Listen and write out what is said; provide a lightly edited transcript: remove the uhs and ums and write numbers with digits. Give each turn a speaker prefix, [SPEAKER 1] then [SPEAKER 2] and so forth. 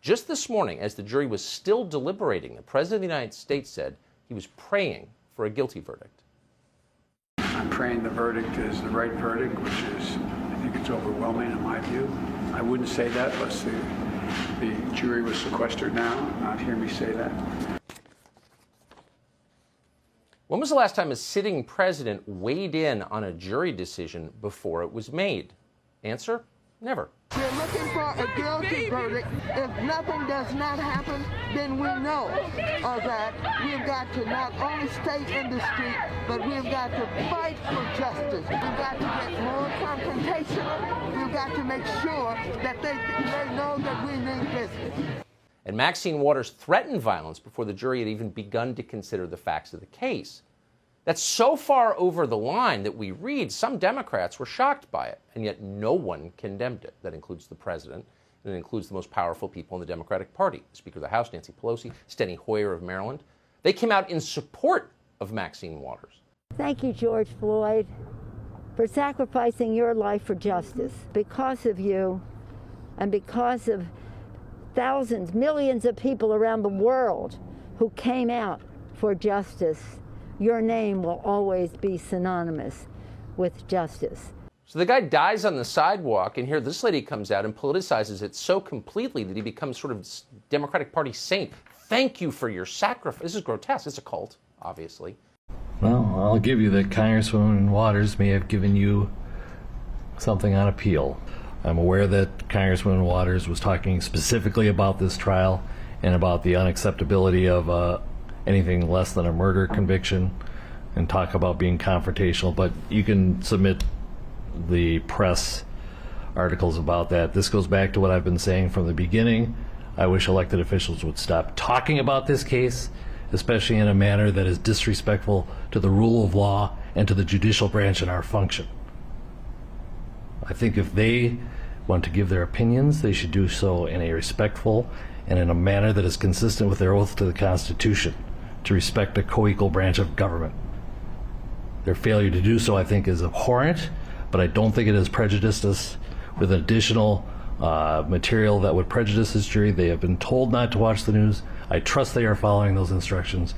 [SPEAKER 1] Just this morning, as the jury was still deliberating, the President of the United States said he was praying for a guilty verdict.
[SPEAKER 2] I'm praying the verdict is the right verdict, which is, I think it's overwhelming in my view. I wouldn't say that unless the jury was sequestered now. Not hear me say that.
[SPEAKER 1] When was the last time a sitting president weighed in on a jury decision before it was made? Answer, never.
[SPEAKER 3] We're looking for a guilty verdict. If nothing does not happen, then we know that we've got to not only stay in the street, but we've got to fight for justice. We've got to get more confrontational. We've got to make sure that they know that we mean business.
[SPEAKER 1] And Maxine Waters threatened violence before the jury had even begun to consider the facts of the case. That's so far over the line that we read some Democrats were shocked by it, and yet no one condemned it. That includes the president, and it includes the most powerful people in the Democratic Party, Speaker of the House, Nancy Pelosi, Steny Hoyer of Maryland. They came out in support of Maxine Waters.
[SPEAKER 4] Thank you, George Floyd, for sacrificing your life for justice. Because of you, and because of thousands, millions of people around the world who came out for justice, your name will always be synonymous with justice.
[SPEAKER 1] So the guy dies on the sidewalk, and here this lady comes out and politicizes it so completely that he becomes sort of Democratic Party saint. Thank you for your sacrifice. This is grotesque. It's a cult, obviously.
[SPEAKER 5] Well, I'll give you that Congresswoman Waters may have given you something on appeal. I'm aware that Congresswoman Waters was talking specifically about this trial and about the unacceptability of anything less than a murder conviction, and talk about being confrontational, but you can submit the press articles about that. This goes back to what I've been saying from the beginning. I wish elected officials would stop talking about this case, especially in a manner that is disrespectful to the rule of law and to the judicial branch and our function. I think if they want to give their opinions, they should do so in a respectful and in a manner that is consistent with their oath to the Constitution, to respect a co-equal branch of government. Their failure to do so, I think, is abhorrent, but I don't think it has prejudiced us with additional material that would prejudice this jury. They have been told not to watch the news. I trust they are following those instructions,